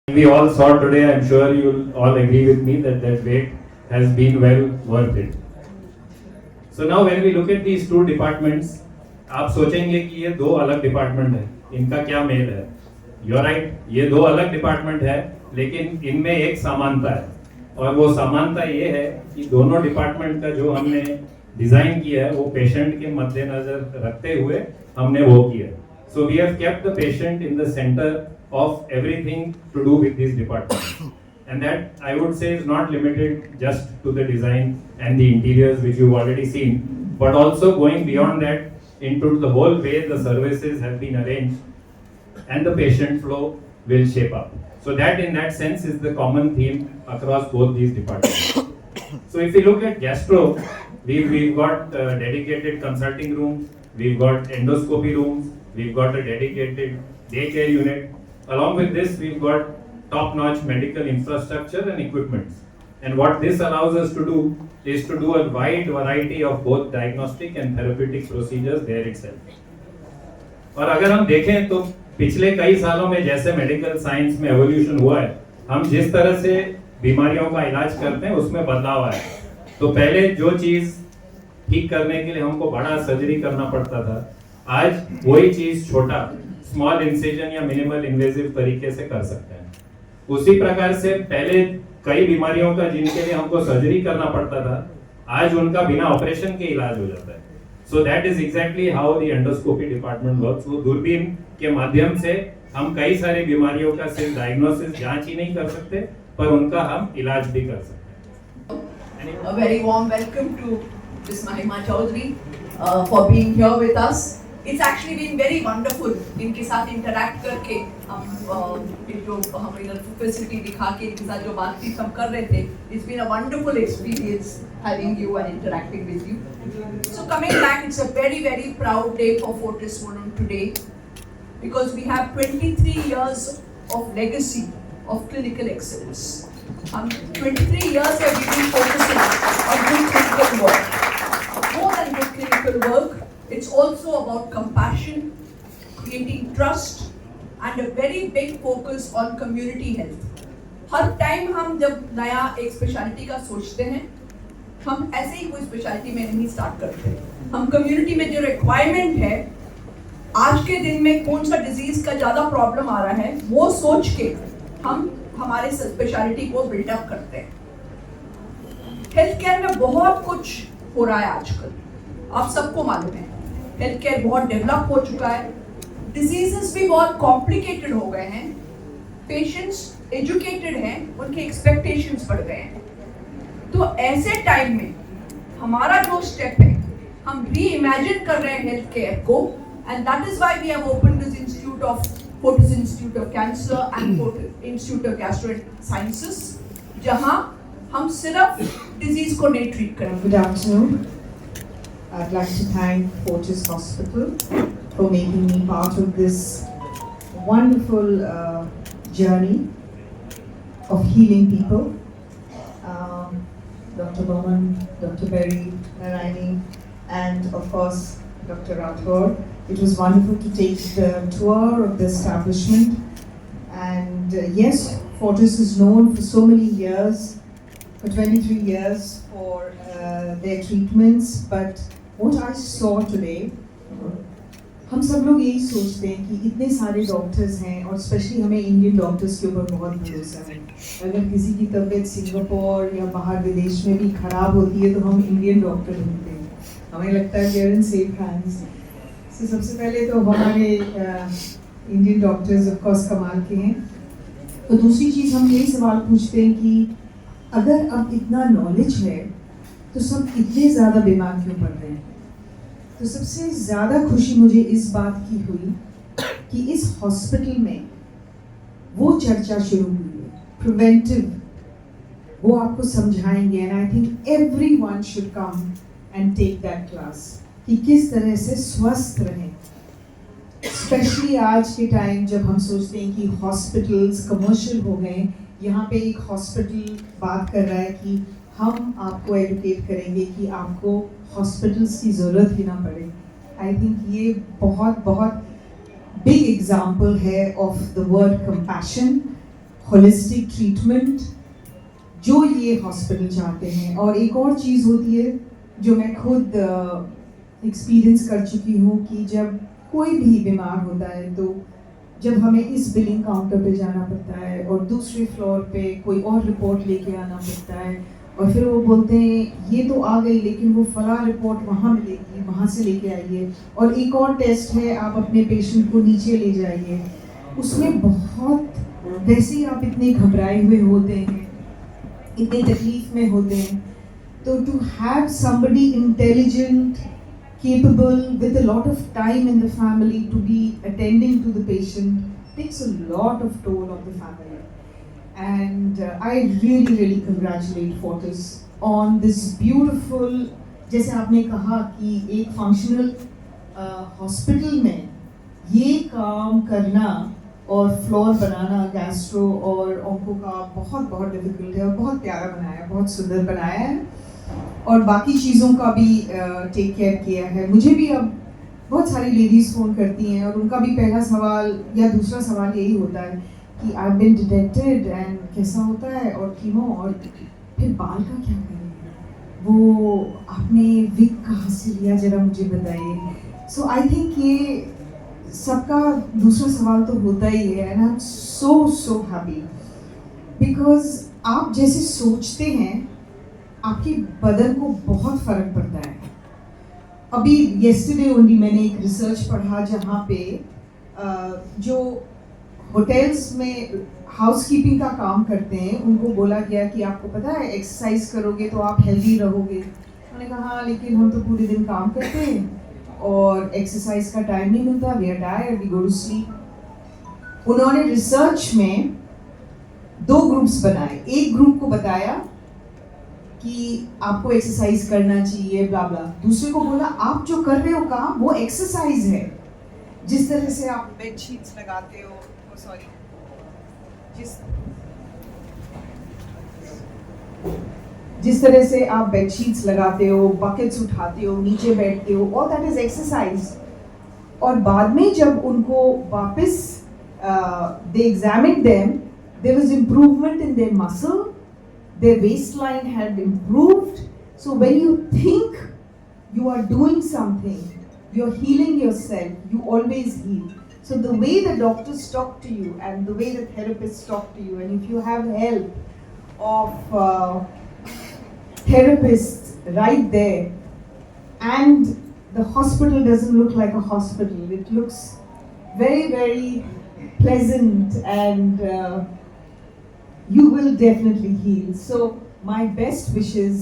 We all saw today, I'm sure you'll all agree with me that that wait has been well worth it. So now when we look at these two departments, आप सोचेंगे कि ये दो अलग department है, इनका क्या mail है? You're right, ये दो अलग डिपार्टमेंट है, लेकिन इनमें एक समानता है, और वो समानता ये है कि दोनों डिपार्टमेंट का जो हमने डिजाइन किया है, वो पेशेंट के मद्देनजर रखते हुए हमने वो किया. So we have kept the patient in the center of everything to do with these departments. And that I would say is not limited just to the design and the interiors which you've already seen, but also going beyond that into the whole way the services have been arranged and the patient flow will shape up. So that in that sense is the common theme across both these departments. So if you look at gastro, we've got dedicated consulting rooms, we've got endoscopy rooms, we've got a dedicated daycare unit. Along with this, we've got top-notch medical infrastructure and equipment. And what this allows us to do is to do a wide variety of both diagnostic and therapeutic procedures there itself. और अगर हम देखें तो पिछले कई सालों में जैसे मेडिकल साइंस में एवोल्यूशन हुआ है, हम जिस तरह से बीमारियों का इलाज करते हैं उसमें बदलाव आया है. तो पहले जो चीज ठीक करने के लिए हमको बड़ा सर्जरी करना पड़ता था, आज वही चीज छोटा स्मॉल इंसिजन या मिनिमल इन्वेजिव तरीके से कर सकते हैं. उसी प्रकार से पहले कई बीमारियों का जिनके लिए हमको सर्जरी करना पड़ता था, आज उनका बिना ऑपरेशन के इलाज हो जाता है. So that is exactly how the endoscopy department works. वो दूरबीन के माध्यम से हम कई सारी बीमारियों का सिर्फ डायग्नोसिस जांच ही नहीं कर सकते, पर उनका हम इलाज भी कर सकते हैं. A very warm welcome to Ms. Mahima Chaudhary for being here with us. It's actually been very wonderful इनके साथ interact करके. हम जो हम इधर facility दिखा के इनके साथ जो बातचीत हम कर रहे थे, it's been a wonderful experience having you and interacting with you. So coming back, it's a very very proud day for Fortis Vonum today, because we have 23 years of legacy of clinical excellence. 23 years have we been focusing on good clinical work. More than good clinical work, it's also about compassion, creating trust, and a very big focus on community health. Her time हम जब नया एक speciality का सोचते हैं, हम ऐसे ही कोई स्पेशलिटी में नहीं स्टार्ट करते. हम कम्युनिटी में जो रिक्वायरमेंट है, आज के दिन में कौन सा डिजीज का ज़्यादा प्रॉब्लम आ रहा है, वो सोच के हम हमारे स्पेशलिटी को बिल्डअप करते हैं. हेल्थ केयर में बहुत कुछ हो रहा है आजकल, आप सबको मालूम है. हेल्थ केयर बहुत डेवलप हो चुका है, डिजीजेस भी बहुत कॉम्प्लिकेटेड हो गए हैं, पेशेंट्स एजुकेटेड हैं, उनके एक्सपेक्टेशंस बढ़ गए हैं. तो ऐसे टाइम में हमारा जो स्टेप है, हम री इमेजिन कर रहे हैं हेल्थ केयर को, and that is why we have open this institute of Fortis Institute of Cancer and Fortis Institute of Gastro-Sciences, जहाँ हम सिर्फ डिजीज को नहीं ट्रीट करें. Good afternoon. I'd like to thank Fortis Hospital for making me part of this wonderful journey of healing people. Dr. Boman, Dr. Berry, Narayani, and of course Dr. Rathore. It was wonderful to take the tour of the establishment, and yes, Fortis is known for so many years, for 23 years for their treatments, but what I saw today, हम सब लोग यही सोचते हैं कि इतने सारे doctors हैं, और स्पेशली हमें इंडियन डॉक्टर्स के ऊपर बहुत भरोसा है. अगर किसी की तबीयत सिंगापुर या बाहर विदेश में भी खराब होती है तो हम इंडियन डॉक्टर ढूंढते हैं, हमें लगता है we are in safe hands. तो सबसे पहले तो हमारे इंडियन डॉक्टर्स ऑफ कोर्स कमाल के हैं. तो दूसरी चीज़ हम यही सवाल पूछते हैं कि अगर अब इतना नॉलेज है तो सब इतने ज़्यादा बीमार क्यों पड़ रहे हैं. तो सबसे ज़्यादा खुशी मुझे इस बात की हुई कि इस हॉस्पिटल में वो चर्चा शुरू हुई है, प्रिवेंटिव. वो आपको समझाएंगे, and I think everyone should come and take that class कि किस तरह से स्वस्थ रहें. स्पेशली आज के टाइम जब हम सोचते हैं कि हॉस्पिटल्स कमर्शियल हो गए, यहाँ पे एक हॉस्पिटल बात कर रहा है कि हम आपको एजुकेट करेंगे कि आपको हॉस्पिटल्स की ज़रूरत ही ना पड़े. आई थिंक ये बहुत बहुत बिग एग्जाम्पल है of the word compassion. Holistic treatment जो ये हॉस्पिटल चाहते हैं। और एक और चीज़ होती है जो मैं खुद एक्सपीरियंस कर चुकी हूँ कि जब कोई भी बीमार होता है तो जब हमें इस बिलिंग काउंटर पे जाना पड़ता है और दूसरे फ्लोर पे कोई और रिपोर्ट लेके आना पड़ता है और फिर वो बोलते हैं ये तो आ गई लेकिन वो फला रिपोर्ट वहाँ मिलेगी, वहाँ से लेके आइए, और एक और टेस्ट है आप अपने पेशेंट को नीचे ले जाइए। उसमें बहुत वैसे ही आप इतने घबराए हुए होते हैं, इतने तकलीफ में होते हैं, तो to have somebody intelligent capable with a lot of time in the family to be attending to the patient takes a lot of toll on the family. And I really congratulate Fortis on this beautiful, जैसे आपने कहा कि एक functional hospital में ये काम करना और फ्लोर बनाना गैस्ट्रो और ऑन्को का बहुत डिफिकल्ट है और बहुत प्यारा बनाया है, बहुत सुंदर बनाया है और बाकी चीज़ों का भी टेक केयर किया है। मुझे भी अब बहुत सारी लेडीज़ फ़ोन करती हैं और उनका भी पहला सवाल या दूसरा सवाल यही होता है कि आई बीन डिटेक्टेड एंड कैसा होता है और कीमो और फिर बाल का क्या करें, वो आपने विग कहाँ से लिया ज़रा मुझे बताइए। सो आई थिंक ये सबका दूसरा सवाल तो होता ही है and I am so happy because आप जैसे सोचते हैं आपके बदन को बहुत फर्क पड़ता है। अभी येस्टरडे ओनली मैंने एक रिसर्च पढ़ा जहाँ पे जो होटल्स में हाउसकीपिंग का काम करते हैं उनको बोला गया कि आपको पता है एक्सरसाइज करोगे तो आप हेल्दी रहोगे। उन्होंने कहा हाँ लेकिन हम तो पूरे दिन काम करते हैं और एक्सरसाइज का टाइम नहीं मिलता, we are tired, we go to sleep. उन्होंने रिसर्च में 2 ग्रुप्स बनाए, एक ग्रुप को बताया कि आपको एक्सरसाइज करना चाहिए ब्ला ब्ला, दूसरे को बोला आप जो कर रहे हो काम वो एक्सरसाइज है। जिस तरह से आप बेड शीट्स लगाते हो, सॉरी जिस तरह से आप बेड शीट्स लगाते हो, बकेट्स उठाते हो, नीचे बैठते हो, ऑल दैट इज एक्सरसाइज। और बाद में जब उनको वापस they examined them, there was improvement in their muscle, their waistline had improved. So when you think you are doing something, you're healing yourself, you always heal. So the way the doctors talk to you and the way the therapists talk to you, and if you have help of therapists right there, and the hospital doesn't look like a hospital, it looks very pleasant and you will definitely heal. So my best wishes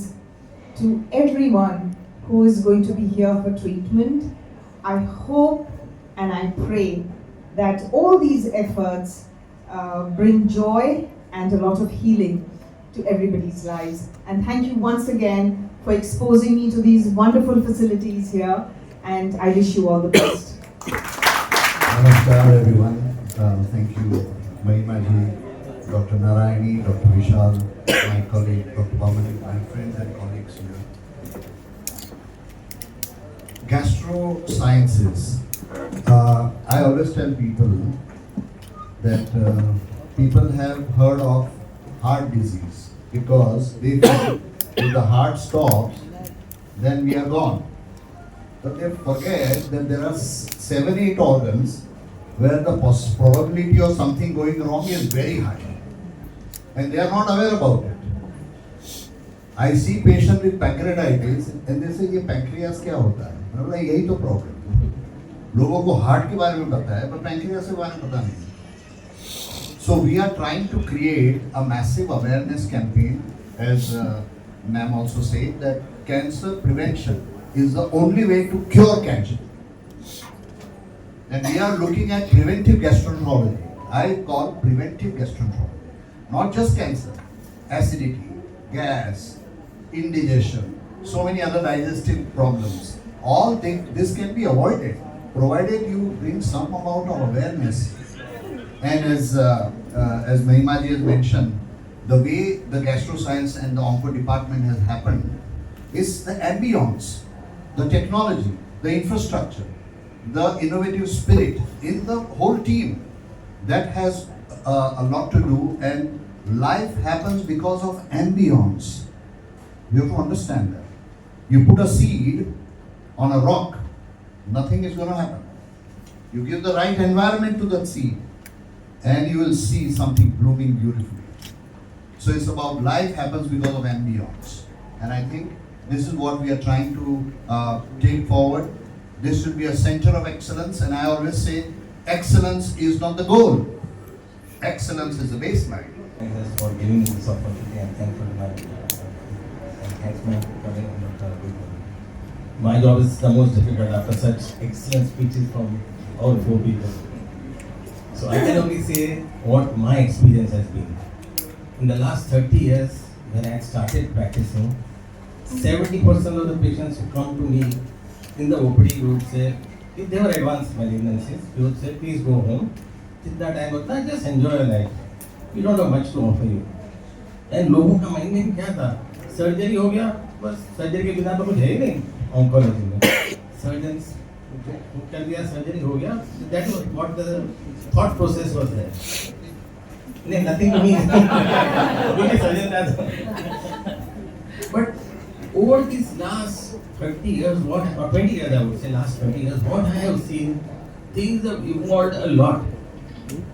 to everyone who is going to be here for treatment. I hope and I pray that all these efforts bring joy and a lot of healing to everybody's lives. And thank you once again for exposing me to these wonderful facilities here, and I wish you all the best. Namaskar everyone. Thank you, Mahima ji, Dr. Narayani, Dr. Vishal, my colleague, Dr. Bhamani, my friends and colleagues here. Gastro sciences. I always tell people that people have heard of heart disease because they think if the heart stops, then we are gone. But they forget that there are 7-8 organs where the probability of something going wrong is very high. And they are not aware about it. I see patient with pancreatitis and they say ये pancreas क्या होता है? मैंने बोला यही तो problem है। लोगों को हार्ट के बारे में पता है पर pancreas के बारे में पता नहीं। So we are trying to create a massive awareness campaign, as ma'am also said, that cancer prevention is the only way to cure cancer. And we are looking at preventive gastroenterology. I call preventive gastroenterology. Not just cancer, acidity, gas, indigestion, so many other digestive problems. All this can be avoided, provided you bring some amount of awareness. And as Mahima ji has mentioned, the way the gastroscience and the onco department has happened is the ambience, the technology, the infrastructure, the innovative spirit in the whole team that has a lot to do, and life happens because of ambience. You have to understand that. You put a seed on a rock, nothing is going to happen. You give the right environment to that seed, and you will see something blooming beautifully. So it's about life happens because of ambience. And I think this is what we are trying to take forward. This should be a center of excellence, and I always say excellence is not the goal. Excellence is the baseline. Thanks for giving me this opportunity and thankful to my and thanks my coming on Dr. Abhi. My job is the most difficult after such excellent speeches from all four people. So I can only say what my experience has been. In the last 30 years, when I started practicing, 70% of the patients who come to me in the OPD would say, if they were advanced malignancies, they would say, please go home. जितना time होता है just enjoy your life. We don't have much to offer you. And लोगों का mind में क्या था? Surgery हो गया, बस सर्जरी के बिना तो कुछ है ही नहीं ऑन्कोलॉजी में. सर्जन्स कर दिया, सर्जरी हो गया. That was what the thought process was there. नहीं, nothing to me. अभी सर्जन था. But over these last 30 years, or 20 years I would say, last 20 years, what I have seen, things have evolved a lot.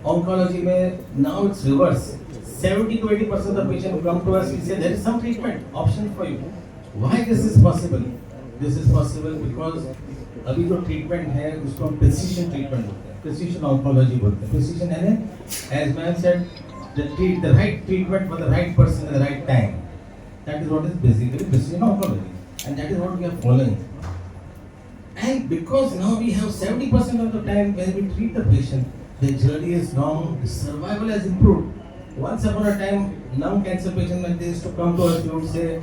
Oncology mein, now it's reverse. 70 to 80% of the patients who come to us, we say there is some treatment option for you. Why this is possible? This is possible because अभी जो treatment है उसको हम precision treatment बोलते हैं, precision oncology बोलते हैं. Precision यानी as man said, the right treatment for the right person at the right time. That is what is basically precision oncology, and that is what we are following. And because now we have 70% of the time when we treat the patient, the journey is long, the survival has improved. Once upon a time, lung cancer patients, when they used to come to us, we would say,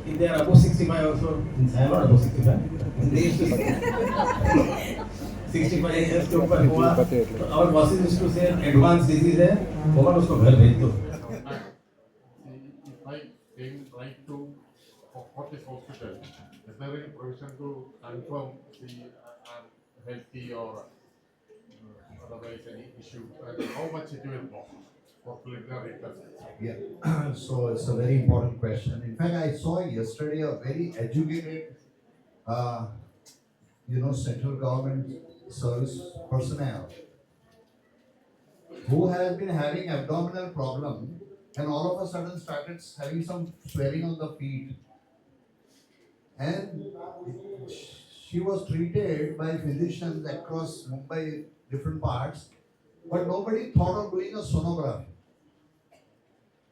if they are above 65 also, since I am not above 65, they used to say, 65 years के ऊपर हुआ, तो our bosses used to say, advanced disease है, भगवान उसको घर भेज दो. If I came right to Fortis Hospital, is there any provision to confirm the healthy or otherwise any issue? And how much it will cost for preliminary tests? Yeah, so it's a very important question. In fact, I saw yesterday a very educated, central government service personnel who has been having abdominal problem and all of a sudden started having some swelling on the feet. And she was treated by physicians across Mumbai, different parts, but nobody thought of doing a sonography.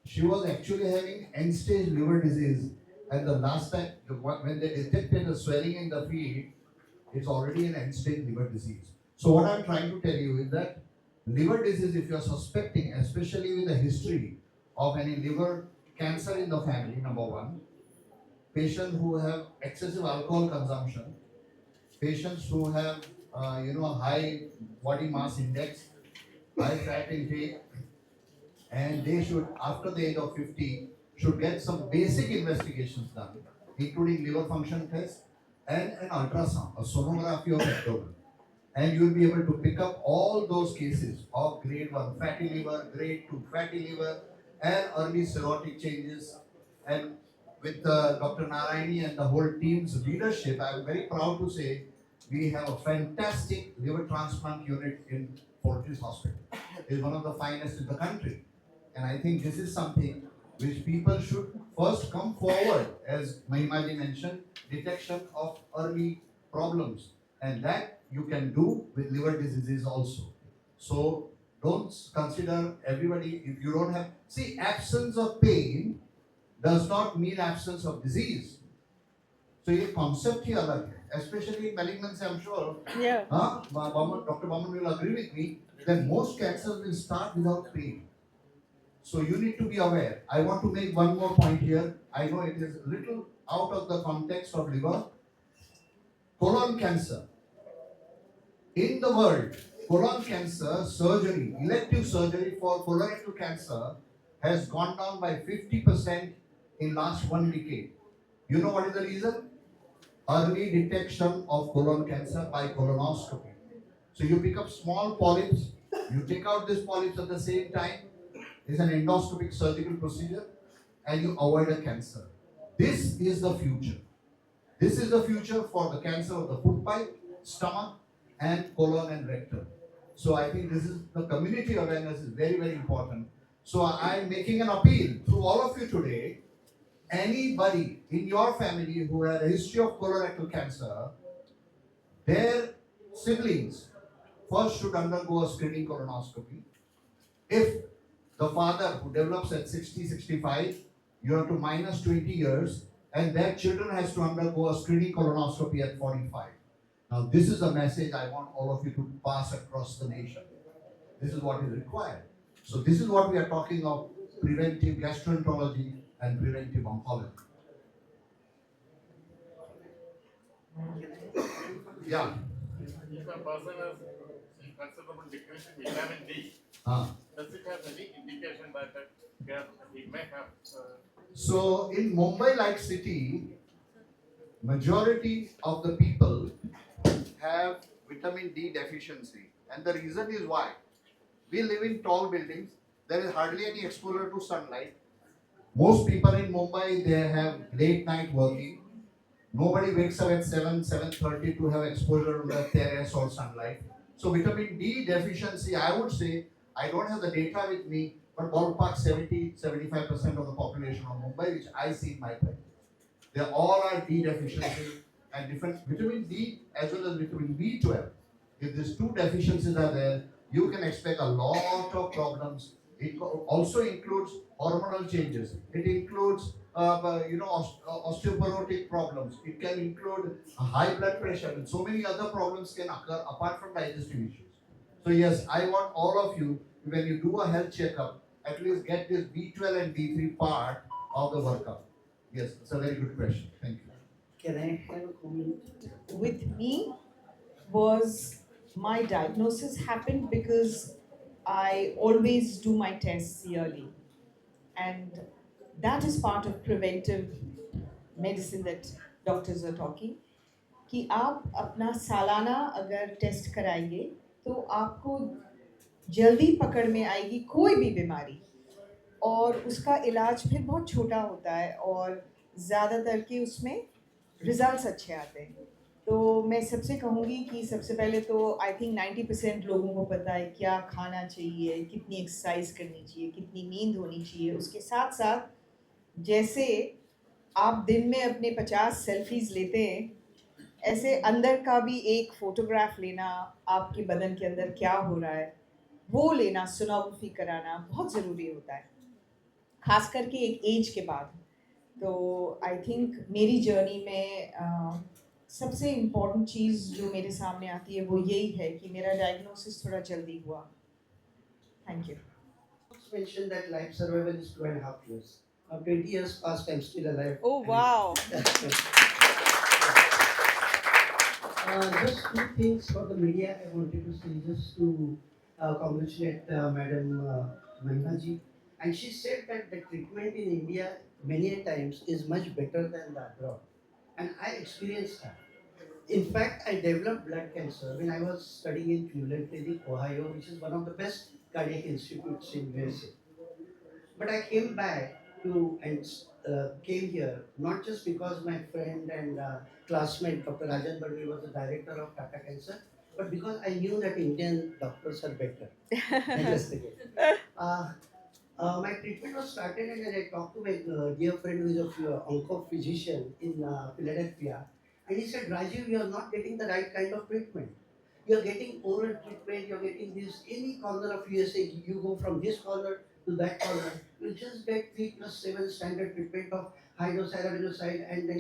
She was actually having end-stage liver disease, and the last time when they detected a swelling in the feet, it's already an end-stage liver disease. So what I'm trying to tell you is that liver disease, if you're suspecting, especially with a history of any liver cancer in the family, number one, patients who have excessive alcohol consumption, patients who have high body mass index, high fat intake, and they should, after the age of 50, should get some basic investigations done, including liver function test and an ultrasound, a sonography of abdomen. And you will be able to pick up all those cases of grade 1 fatty liver, grade 2 fatty liver, and early cirrhotic changes. And with Dr. Narayani and the whole team's leadership, I am very proud to say we have a fantastic liver transplant unit in Fortis Hospital. It is one of the finest in the country. And I think this is something which people should first come forward, as Mahimaji mentioned, detection of early problems. And that you can do with liver diseases also. So don't consider everybody, if you don't have, see, absence of pain does not mean absence of disease. So ये concept ही अलग है, especially in malignancy, I'm sure. Yeah. Dr. Baman will agree with me that most cancers will start without pain. So you need to be aware. I want to make one more point here. I know it is little out of the context of liver. Colon cancer. In the world, colon cancer surgery, elective surgery for colorectal cancer has gone down by 50% in last 1 decade. You know what is the reason? Early detection of colon cancer by colonoscopy. So you pick up small polyps You take out this polyps at the same time. It's an endoscopic surgical procedure, and you avoid a cancer. This is the future. This is the future for the cancer of the food pipe, stomach, and colon and rectum. So I think this is the community awareness is very, very important. So I am making an appeal through all of you today. Anybody in your family who had a history of colorectal cancer, their siblings first should undergo a screening colonoscopy. If the father who develops at 60, 65, you have to minus 20 years, and their children has to undergo a screening colonoscopy at 45. Now, this is a message I want all of you to pass across the nation. This is what is required. So, this is what we are talking of preventive gastroenterology and preventive oncology. Yeah. If a person has considerable decrease in vitamin D, does it have any indication that he may have? So in Mumbai like city, majority of the people have vitamin D deficiency, and the reason is why we live in tall buildings. There is hardly any exposure to sunlight. Most people in Mumbai, they have late night working. Nobody wakes up at 7:30 to have exposure to the terrace or sunlight. So vitamin D deficiency, I would say, I don't have the data with me, but ballpark 70-75% of the population of Mumbai, which I see in my practice. They all are D deficiency and different vitamin D as well as vitamin B12. If these two deficiencies are there, you can expect a lot of problems. It also includes hormonal changes. It includes osteoporotic problems. It can include high blood pressure, and so many other problems can occur apart from digestive issues. So yes, I want all of you, when you do a health checkup, at least get this B12 and B3 part of the workup. Yes, it's a very good question. Thank you. Can I have a comment? With me was my diagnosis happened because I always do my tests yearly, and that is part of preventive medicine that doctors are talking. कि आप अपना सालाना अगर test कराएंगे तो आपको जल्दी पकड़ में आएगी कोई भी बीमारी, और उसका इलाज फिर बहुत छोटा होता है और ज़्यादातर के उसमें रिजल्ट्स अच्छे आते हैं. तो मैं सबसे कहूँगी कि सबसे पहले तो आई थिंक 90% लोगों को पता है क्या खाना चाहिए, कितनी एक्सरसाइज करनी चाहिए, कितनी नींद होनी चाहिए. उसके साथ साथ जैसे आप दिन में अपने 50 सेल्फीज़ लेते हैं, ऐसे अंदर का भी एक फ़ोटोग्राफ लेना, आपके बदन के अंदर क्या हो रहा है वो लेना, सोनोग्राफी कराना बहुत ज़रूरी होता है, खास करके एक एज के बाद. तो आई थिंक मेरी जर्नी में सबसे इम्पोर्टेंट चीज़ जो मेरे सामने आती है वो यही है कि मेरा डायग्नोसिस थोड़ा जल्दी हुआ. Thank you. Mentioned that life survival is 2.5 years. Now 20 years past, I'm still alive. Oh wow. Just two things for the media I wanted to say, just to congratulate Madam Mahima ji. And she said that the treatment in India many times is much better than the abroad. And I experienced that. In fact, I developed blood cancer when I was studying in Cleveland Clinic, Ohio, which is one of the best cardiac institutes in USA. But I came back came here not just because my friend and classmate Dr. Rajan Badwe was the director of Tata Cancer, but because I knew that Indian doctors are better. My treatment was started, and then I talked to my dear friend who is a onco physician in Philadelphia, and he said, Rajiv, you are not getting the right kind of treatment. You are getting oral treatment, you are getting this, any corner of USA, you go from this corner to that corner, you just get 3+7 standard treatment of hydroxyurea and then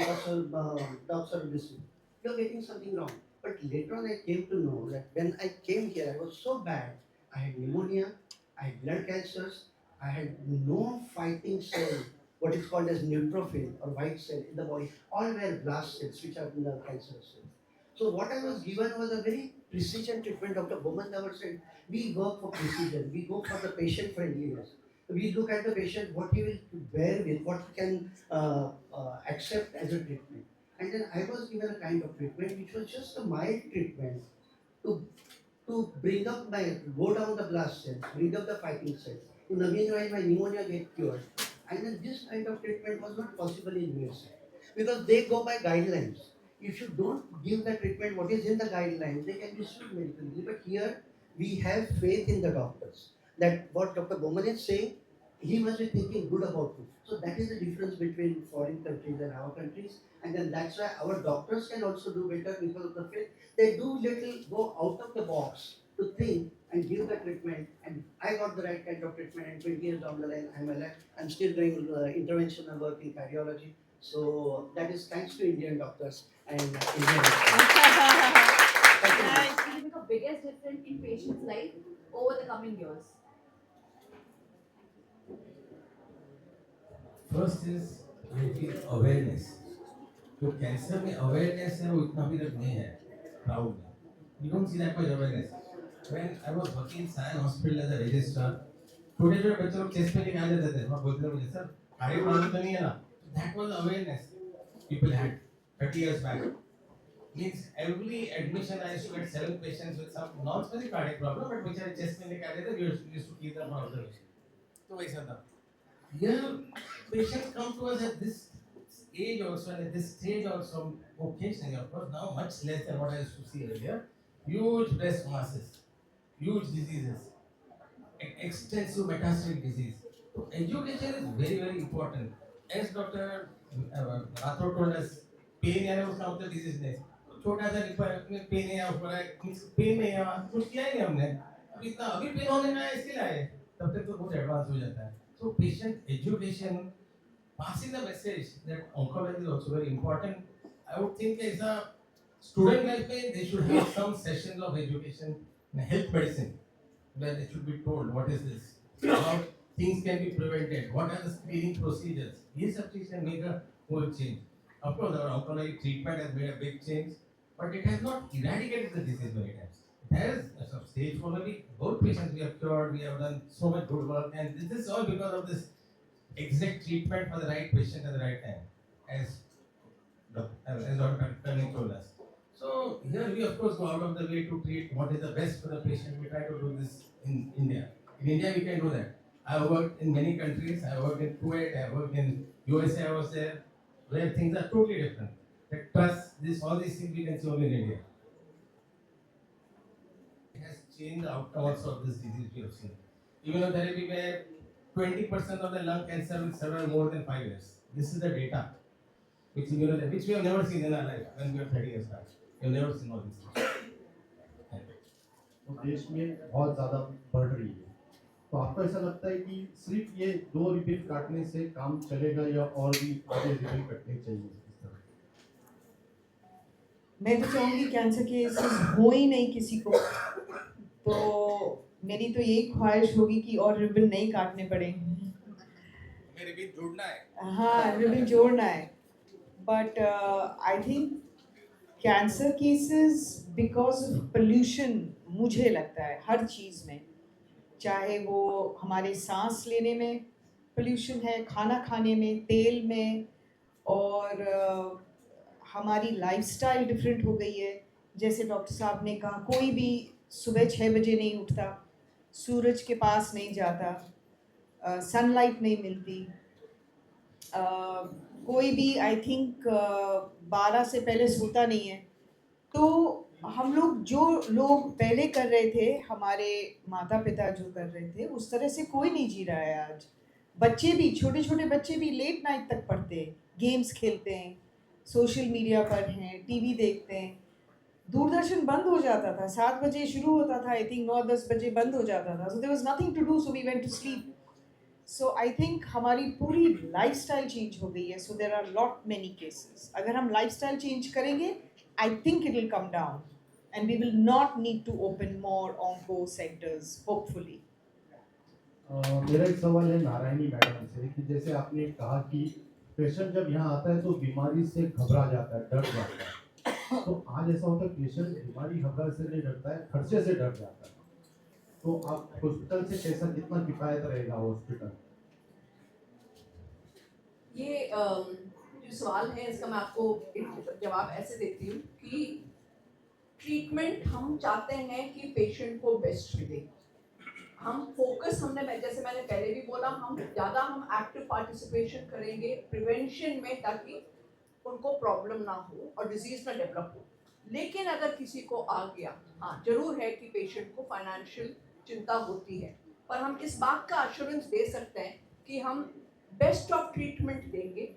doxorubicin. You are getting something wrong. But later on I came to know that when I came here, I was so bad. I had pneumonia, I had blood cancers, I had no fighting cell, what is called as neutrophil or white cell in the body. All were blast cells, which are in the cancerous cells. So what I was given was a very precision treatment. Dr. Bowman never said, we work for precision, we go for the patient friendliness. We look at the patient, what he will bear with, what he can accept as a treatment. And then I was given a kind of treatment which was just a mild treatment to to bring up my, go down the blast cells, bring up the fighting cells, to minimize my pneumonia get cured. And then this kind of treatment was not possible in USA because they go by guidelines. If you don't give the treatment what is in the guidelines, they can be sued medically. But here we have faith in the doctors that what Dr. Bowman is saying, he must be thinking good about it. So that is the difference between foreign countries and our countries. And then that's why our doctors can also do better because of the faith. They do little go out of the box to think and give the treatment. And I got the right kind of treatment, and 20 years down the line, I'm alive. I'm still doing interventional work in cardiology. So that is thanks to Indian doctors and Indian. And will make a biggest difference in patients' life over the coming years? First is I feel awareness. जो cancer में awareness है वो इतना भी तक नहीं है crowd में. You don't see that much awareness. When I was working in Sion Hospital as a registrar, छोटे-छोटे बच्चे लोग चेस्ट पे लेके आ जाते थे. वहाँ बोलते थे मुझे सर कार्डियक प्रॉब्लम तो नहीं है ना. That was awareness people had 30 years back. Means every admission I used to get 7 patients with some non-specific cardiac problem, but which are chest में लेके आ जाते थे. We used to keep them for observation. तो वैसा था. Here patients come to us at this age also and at this stage also occasionally, of course, now much less than what I used to see earlier. Huge breast masses, huge diseases, extensive metastatic disease. So education is very, very important. As Dr. Rathod told us, pain है उसका मतलब disease नहीं. छोटा सा requirement pen है ऊपर है pen नहीं है कुछ किया ही नहीं हमने अब इतना अभी पेन होने में इसके लिए आए तब तक तो बहुत एडवांस हो जाता है. So patient education, passing the message that oncology is also very important. I would think as a student life they should have some sessions of education in health medicine where they should be told what is this, how things can be prevented, what are the screening procedures. These subjects can make a whole change. Of course, our oncology treatment has made a big change, but it has not eradicated the disease many times. It has some stage 4 maybe both patients we have cured, we have done so much good work, and this is all because of this exact treatment for the right patient at the right time, as Dr. Karnik told us. So here we of course go out of the way to treat what is the best for the patient. We try to do this in India. In India we can do that. I have worked in many countries. I have worked in Kuwait. I have worked in USA. I was there, where things are totally different. Like trust, this, all these things we can see only in India. It has changed the outcome also of this disease we have seen. Immunotherapy where 20% of the lung cancer will survive more than 5 years. This is the data which we have never seen in our life when we were 30 years back. We have never seen all these things. तो देश में बहुत ज़्यादा बढ़ रही है. तो आपको ऐसा लगता है कि सिर्फ ये 2 रिबन काटने से काम चलेगा या और भी आगे रिबन कटने चाहिए इस तरह? मैं तो चाहूँगी कैंसर केसेस हो ही नहीं किसी को, तो मेरी तो यही ख्वाहिश होगी कि और रिबन नहीं काटने पड़े. मेरे भी जोड़ना है. हाँ, रिबन जोड़ना है. But I think cancer cases because of pollution, मुझे लगता है हर चीज़ में, चाहे वो हमारे सांस लेने में पोल्यूशन है, खाना खाने में, तेल में, और हमारी लाइफस्टाइल डिफरेंट हो गई है. जैसे डॉक्टर साहब ने कहा, कोई भी सुबह 6 बजे नहीं उठता, सूरज के पास नहीं जाता, सनलाइट नहीं मिलती, कोई भी आई थिंक 12 से पहले सोता नहीं है. तो हम लोग जो लोग पहले कर रहे थे, हमारे माता पिता जो कर रहे थे, उस तरह से कोई नहीं जी रहा है आज. बच्चे भी, छोटे छोटे बच्चे भी लेट नाइट तक पढ़ते हैं, गेम्स खेलते हैं, सोशल मीडिया पर हैं, टीवी देखते हैं. दूरदर्शन बंद हो जाता था, 7 बजे शुरू होता था, आई थिंक 9-10 बजे बंद हो जाता था. So there was nothing to do, so we went to sleep. So I think हमारी पूरी लाइफस्टाइल चेंज हो गई है. So there are lot many cases. अगर हम लाइफस्टाइल चेंज करेंगे, I think it will come down and we will not need to open more onco centers, hopefully. मेरा एक सवाल है नारायणी मैडम से कि जैसे आपने कहा कि पेशेंट जब यहाँ आता है तो बीमारी से घबरा जाता है, डर जाता है. तो आज ऐसा होता है पेशेंट बीमारी घबरा से नहीं डरता है, खर्चे से डर जाता है. तो आप हॉस्पिटल से कैसा, कितना किफायत रहेगा हॉस्पिटल? ये जो सवाल है इसका मैं आपको एक जवाब ऐसे देती हूँ कि ट्रीटमेंट हम चाहते हैं कि पेशेंट को बेस्ट मिले। हम फोकस जैसे मैंने पहले भी बोला, हम एक्टिव पार्टिसिपेशन करेंगे प्रिवेंशन में, ताकि उनको प्रॉब्लम ना हो और डिजीज ना डेवलप हो। लेकिन अगर किसी को आ गया, हाँ जरूर है कि पेशेंट को फाइनेंशियल चिंता होती है, पर हम इस बात का अश्योरेंस दे सकते हैं कि हम बेस्ट ऑफ ट्रीटमेंट देंगे,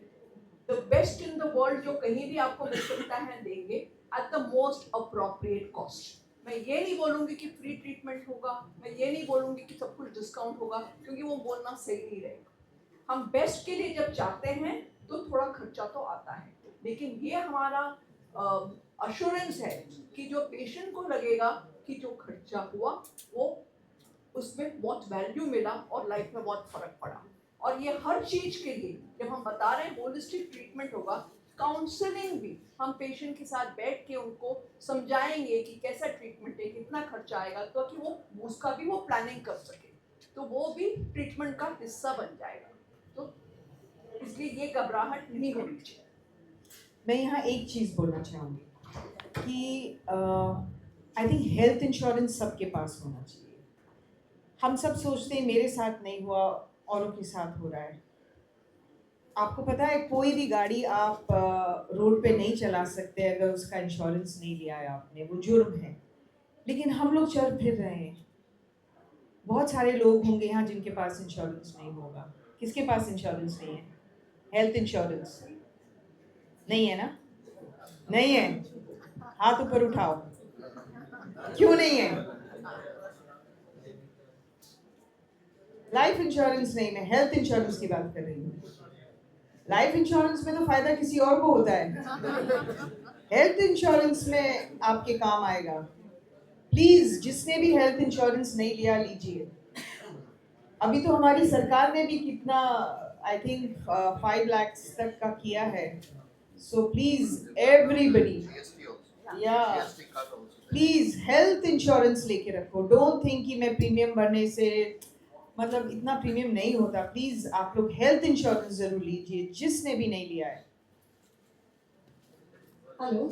the best in the world जो कहीं भी आपको मिल सकता है देंगे, at the most appropriate cost. मैं ये नहीं बोलूँगी कि फ्री ट्रीटमेंट होगा, मैं ये नहीं बोलूँगी कि सब कुछ डिस्काउंट होगा, क्योंकि वो बोलना सही नहीं रहेगा। हम बेस्ट के लिए जब चाहते हैं तो थोड़ा खर्चा तो आता है, लेकिन ये हमारा अश्योरेंस है कि जो पेशेंट को लगेगा कि जो खर्चा हुआ वो उसमें बहुत वैल्यू मिला और लाइफ में बहुत फर्क पड़ा। और ये हर चीज के लिए जब हम बता रहे हैं होलिस्टिक ट्रीटमेंट होगा, काउंसलिंग भी हम पेशेंट के साथ बैठ के उनको समझाएंगे कि कैसा ट्रीटमेंट है, कितना खर्चा आएगा, तो कि वो उसका भी वो प्लानिंग कर सके, तो वो भी ट्रीटमेंट का हिस्सा बन जाएगा। तो इसलिए ये घबराहट नहीं होनी चाहिए। मैं यहाँ एक चीज़ बोलना चाहूँगी कि आई थिंक हेल्थ इंश्योरेंस सबके पास होना चाहिए। हम सब सोचते हैं मेरे साथ नहीं हुआ, औरों के साथ हो रहा है। आपको पता है कोई भी गाड़ी आप रोड पे नहीं चला सकते अगर उसका इंश्योरेंस नहीं लिया है आपने, वो जुर्म है। लेकिन हम लोग चल फिर रहे हैं। बहुत सारे लोग होंगे यहाँ जिनके पास इंश्योरेंस नहीं होगा। किसके पास इंश्योरेंस नहीं है? हेल्थ इंश्योरेंस नहीं है ना? नहीं है? हाथ ऊपर उठाओ। क्यों नहीं है? लाइफ इंश्योरेंस नहीं, मैं हेल्थ इंश्योरेंस की बात कर रही हूँ। लाइफ इंश्योरेंस में तो फायदा किसी और को होता है, हेल्थ इंश्योरेंस में आपके काम आएगा। प्लीज जिसने भी हेल्थ इंश्योरेंस नहीं लिया, लीजिए। अभी तो हमारी सरकार ने भी कितना, आई थिंक 5 लाख तक का किया है। सो प्लीज एवरीबडी, या प्लीज हेल्थ इंश्योरेंस लेके रखो। डोंट थिंक कि मैं प्रीमियम भरने से, मतलब इतना प्रीमियम नहीं होता। प्लीज आप लोग हेल्थ इंश्योरेंस जरूर लीजिए जिसने भी नहीं लिया है। हेलो